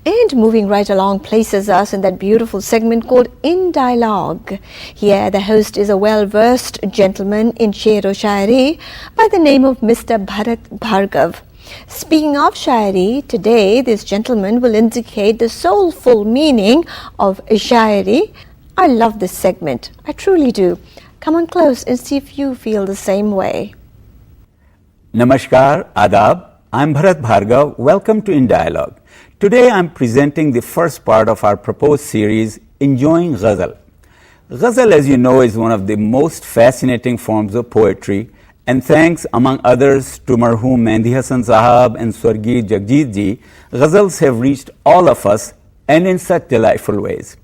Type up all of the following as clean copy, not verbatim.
And moving right along places us in that beautiful segment called In Dialogue. Here the host is a well-versed gentleman in Sher o Shairi by the name of Mr. Bharat Bhargava. Speaking of Shairi, today this gentleman will indicate the soulful meaning of Shairi. I love this segment. I truly do. Come on close and see if you feel the same way. Namaskar, Adab. I'm Bharat Bhargava. Welcome to In Dialogue. Today I'm presenting the first part of our proposed series, Enjoying Ghazal. Ghazal, as you know, is one of the most fascinating forms of poetry, and thanks, among others, to Marhoom Mehndi Hasan Sahab and Swargi Jagjit Ji, Ghazals have reached all of us, and in such delightful ways.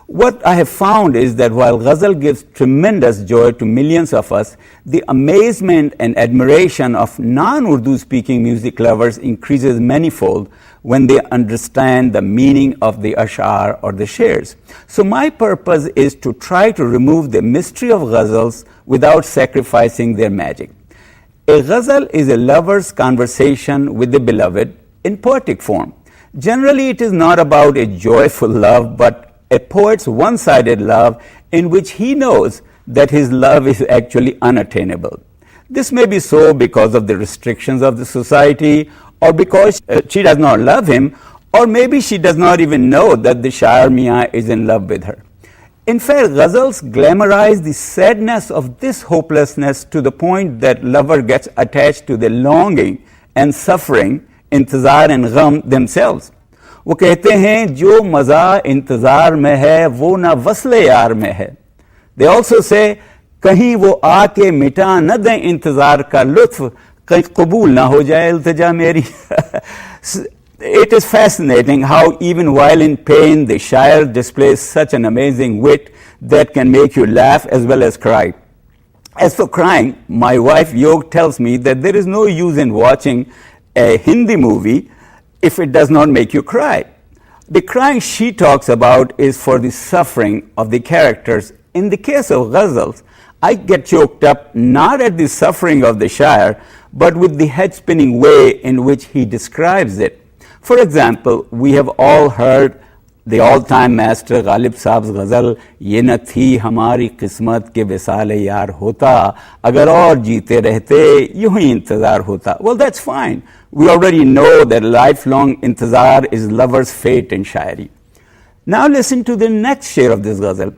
What I have found is that while Ghazal gives tremendous joy to millions of us, the amazement and admiration of non-Urdu speaking music lovers increases manifold when they understand the meaning of the ash'ar or the shares. So my purpose is to try to remove the mystery of Ghazals without sacrificing their magic. A Ghazal is a lover's conversation with the beloved in poetic form. Generally, it is not about a joyful love, but a poet's one-sided love in which he knows that his love is actually unattainable. This may be so because of the restrictions of the society, or because she does not love him, or maybe she does not even know that the Shair Mian is in love with her. In fact, Ghazals glamorize the sadness of this hopelessness to the point that lover gets attached to the longing and suffering, intizar and gham themselves. वो कहते हैं जो मज़ा इंतज़ार में है वो ना वस्ले यार में है. They also say कहीं वो आके मिटा न दें इंतज़ार का लुत्फ़ कहीं कबूल ना हो जाए इल्तिजा मेरी. It is fascinating how even while in pain the Shair displays such an amazing wit that can make you laugh as well as cry. As for crying, my wife Yog tells me that there is no use in watching a Hindi movie if it does not make you cry. The crying she talks about is for the suffering of the characters. In the case of Ghazals, I get choked up not at the suffering of the Shair, but with the head-spinning way in which he describes it. For example, we have all heard the all-time master Ghalib Saab's Ghazal, ये न थी हमारी किस्मत के विसाल यार होता, अगर और जीते रहते यूं ही इंतजार होता. Well, that's fine. We already know that lifelong intizar is lover's fate in Shairi. Now listen to the next share of this Ghazal.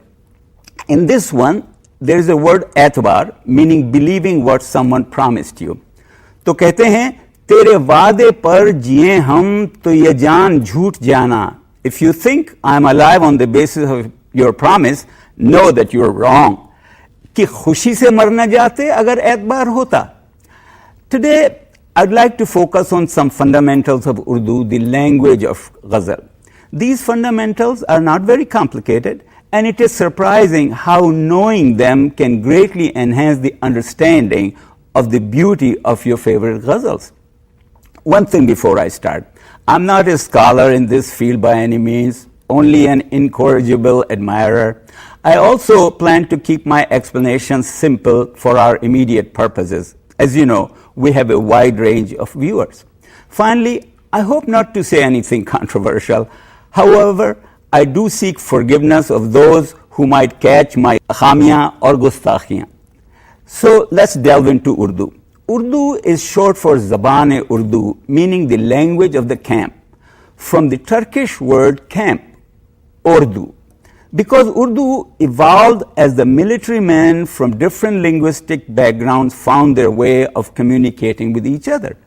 In this one, there is a word atbar, meaning believing what someone promised you. तो कहते हैं, तेरे वादे पर जिए हम तो ये जान झूठ जाना. If you think I'm alive on the basis of your promise, know that you're wrong. कि खुशी से मरना जाते अगर एतबार होता. Today, I'd like to focus on some fundamentals of Urdu, the language of Ghazal. These fundamentals are not very complicated, and it is surprising how knowing them can greatly enhance the understanding of the beauty of your favorite Ghazals. One thing before I start, I'm not a scholar in this field by any means, only an incorrigible admirer. I also plan to keep my explanations simple for our immediate purposes. As you know, we have a wide range of viewers. Finally, I hope not to say anything controversial. However, I do seek forgiveness of those who might catch my khamiyan or gustakhiyan. So let's delve into Urdu. Urdu is short for zubaan Urdu, meaning the language of the camp, from the Turkish word camp, Urdu. Because Urdu evolved as the military men from different linguistic backgrounds found their way of communicating with each other.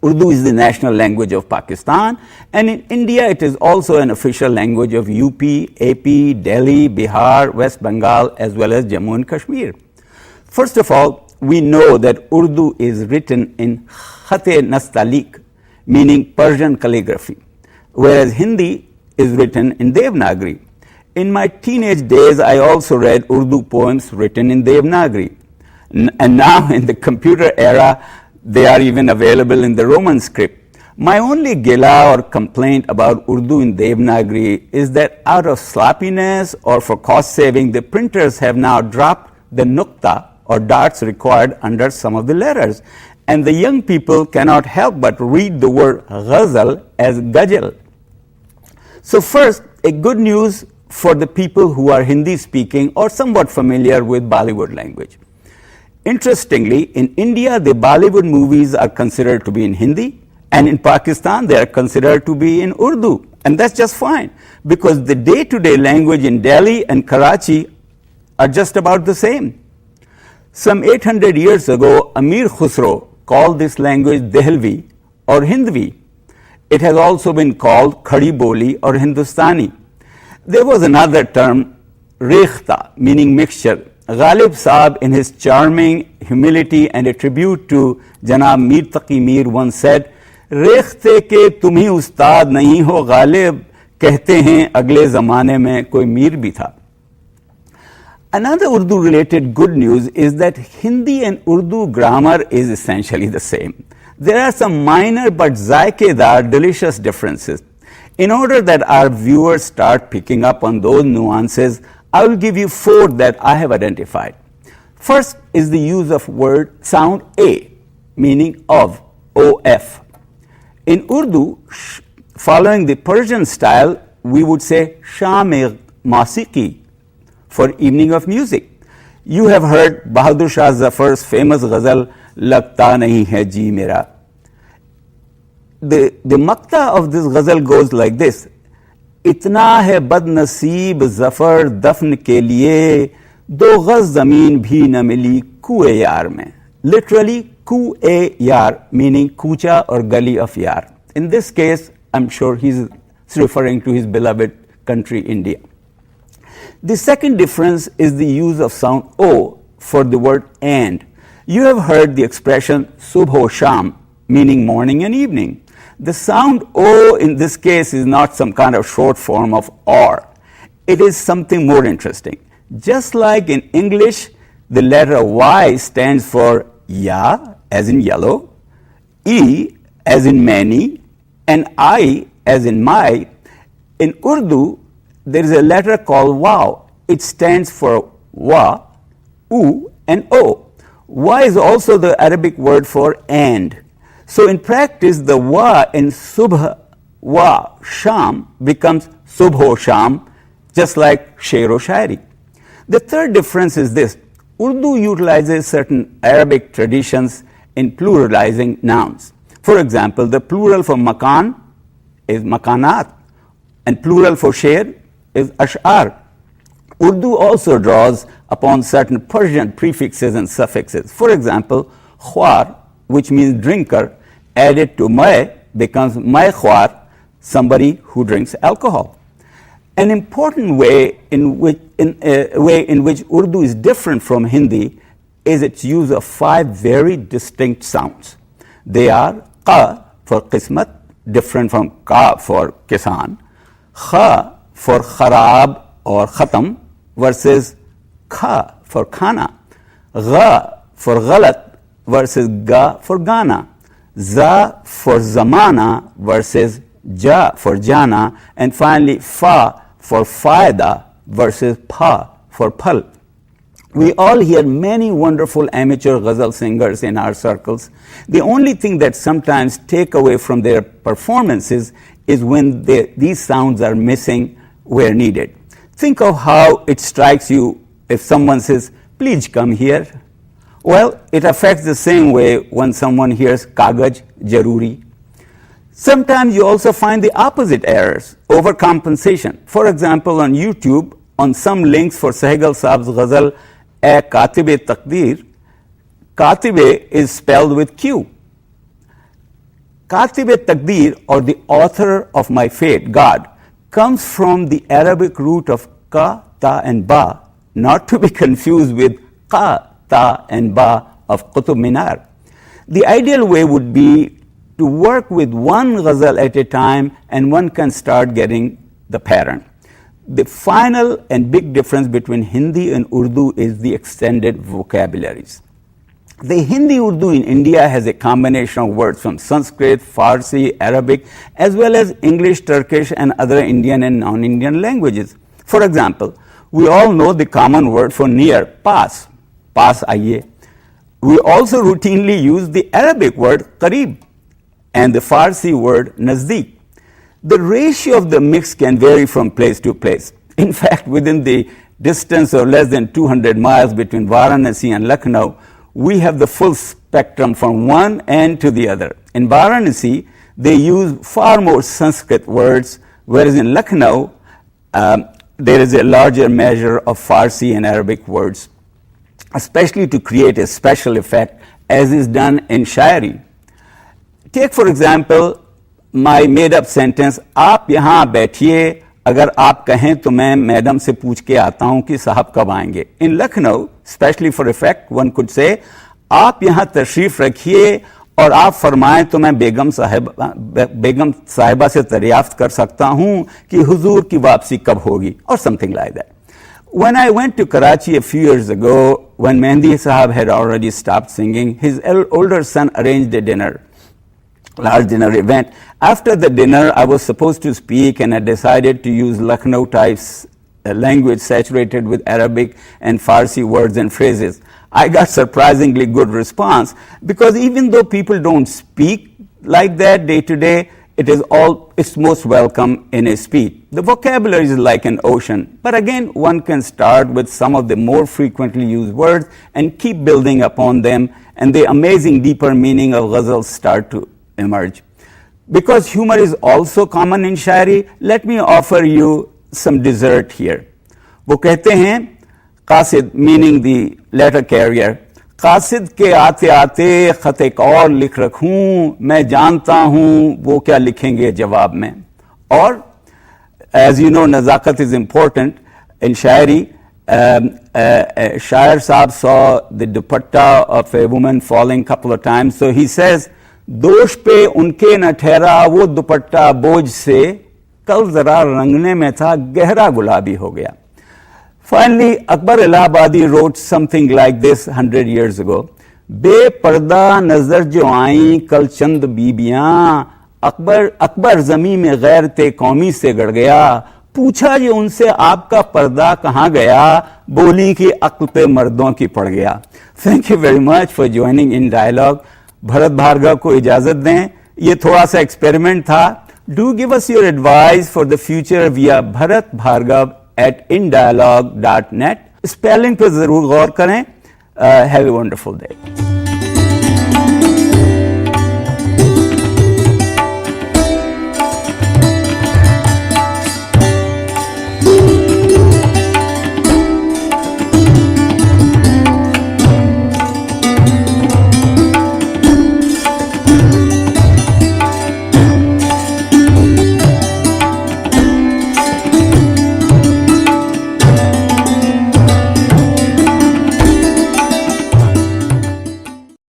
Urdu is the national language of Pakistan, and in India it is also an official language of UP, AP, Delhi, Bihar, West Bengal, as well as Jammu and Kashmir. First of all, we know that Urdu is written in Khat-e-Nastaliq, meaning Persian calligraphy, whereas Hindi is written in Devanagari. In my teenage days, I also read Urdu poems written in Devanagari. And now in the computer era, they are even available in the Roman script. My only gila or complaint about Urdu in Devanagari is that out of sloppiness or for cost saving, the printers have now dropped the nukta or dots required under some of the letters. And the young people cannot help but read the word ghazal as ghazal. So first, a good news for the people who are Hindi speaking or somewhat familiar with Bollywood language. Interestingly, in India, the Bollywood movies are considered to be in Hindi, and in Pakistan, they are considered to be in Urdu. And that's just fine, because the day-to-day language in Delhi and Karachi are just about the same. Some 800 years ago, Amir Khusro called this language Dehlvi or Hindvi. It has also been called Khadi Boli or Hindustani. There was another term, Rekhta, meaning mixture. Ghalib Saab, in his charming humility and a tribute to Janab Mir Taqi Mir, once said, रेख्ते के तुम ही उस्ताद नहीं हो गालिब कहते हैं अगले ज़माने में कोई मीर भी था. Another Urdu related good news is that Hindi and Urdu grammar is essentially the same. There are some minor but zaikedar delicious differences. In order that our viewers start picking up on those nuances, I will give you 4 that I have identified. First is the use of word sound A, meaning of, OF. In Urdu, following the Persian style, we would say Sham-e-Mausiqi for evening of music. You have heard Bahadur Shah Zafar's famous ghazal, Lagta Nahi Hai Ji Mera. The makta of this ghazal goes like this. Itna hai bad naseeb zafar dafn ke liye, do ghaz zameen bhi na mili kuए यार में. Literally, Ku-e-yar, meaning Kucha or Gali of Yar. In this case, I'm sure he's referring to his beloved country, India. The second difference is the use of sound O for the word and. You have heard the expression Subho Sham, meaning morning and evening. The sound O in this case is not some kind of short form of or. It is something more interesting. Just like in English, the letter Y stands for Ya, as in yellow, E as in many, and I as in my. In Urdu, there is a letter called Waw. It stands for Wa, U, and O. Wa is also the Arabic word for and. So in practice, the Wa in Subh Wa Sham becomes Subho Sham, just like Sher-o Shairi. The third difference is this. Urdu utilizes certain Arabic traditions in pluralizing nouns. For example, the plural for makan is makanat, and plural for sher is ash'ar. Urdu also draws upon certain Persian prefixes and suffixes. For example, khwar, which means drinker, added to mai becomes mai khwar, somebody who drinks alcohol. An important way in which Urdu is different from Hindi is its use of 5 very distinct sounds. They are qa for qismat, different from ka for kisan, kha for kharab or khatam versus kha for khana, gha for ghalat versus ga for gana, za for zamana versus ja for jana, and finally fa for faida versus pa for pal. We all hear many wonderful amateur ghazal singers in our circles. The only thing that sometimes take away from their performances is when these sounds are missing where needed. Think of how it strikes you if someone says, please come here. Well, it affects the same way when someone hears kagaj, jaruri. Sometimes you also find the opposite errors, overcompensation. For example, on YouTube, on some links for Sehgal Saab's ghazal, A Katibe Taqdeer, Katibe is spelled with Q. Katibe Taqdeer, or the author of my fate, God, comes from the Arabic root of ka, ta, and ba, not to be confused with ka, ta, and ba of Qutub Minar. The ideal way would be to work with one ghazal at a time, and one can start getting the pattern. The final and big difference between Hindi and Urdu is the extended vocabularies. The Hindi Urdu in India has a combination of words from Sanskrit, Farsi, Arabic, as well as English, Turkish, and other Indian and non-Indian languages. For example, we all know the common word for near, paas, paas aiye. We also routinely use the Arabic word qarib and the Farsi word nazdik. The ratio of the mix can vary from place to place. In fact, within the distance of less than 200 miles between Varanasi and Lucknow, we have the full spectrum from one end to the other. In Varanasi, they use far more Sanskrit words, whereas in Lucknow, there is a larger measure of Farsi and Arabic words, especially to create a special effect, as is done in Shairi. Take, for example, my made-up sentence, आप यहाँ बैठिए, अगर आप कहें तो मैं madam से पूछ के आता हूं कि साहब कब आएंगे. In Lucknow, especially for effect, one could say, आप यहाँ तशरीफ रखिए और आप फरमाएं तो मैं बेगम साहिबा से दरियाफ्त कर सकता हूं कि हुजूर की वापसी कब होगी, or something like that. When I went to Karachi a few years ago, when Mehndi Sahab had already stopped singing, his older son arranged a large dinner event. After the dinner, I was supposed to speak, and I decided to use Lucknow types language saturated with Arabic and Farsi words and phrases. I got surprisingly good response, because even though people don't speak like that day to day, it's most welcome in a speech. The vocabulary is like an ocean, but again, one can start with some of the more frequently used words and keep building upon them, and the amazing deeper meaning of ghazals start to emerge. Because humor is also common in Shayari, let me offer you some dessert here. वो कहते हैं, कासिद, meaning the letter carrier, कासिद के आते आते खत एक और लिख रखूं, मैं जानता हूं वो क्या लिखेंगे जवाब में. और as you know, नज़ाकत is important in Shayari. Shair Saab saw the dupatta of a woman falling a couple of times, so he says, दोष पे उनके न ठहरा वो दुपट्टा बोझ से, कल जरा रंगने में था गहरा गुलाबी हो गया. Finally, Akbar Allahabadi wrote something like this 100 years ago. बेपर्दा नजर जो आई कल चंद बीबियां, अकबर जमी में गैर ते कौमी से गड़ गया, पूछा जो उनसे आपका पर्दा कहाँ गया, बोली कि अक्ल पे मर्दों की पड़ गया. Thank you very much for joining in dialogue. Bharat Bhargava को इजाजत दें. ये थोड़ा सा एक्सपेरिमेंट था. Do give us your advice for the future via bharatbhargav@indialogue.net. Spelling पर जरूर गौर करें. Have a wonderful day.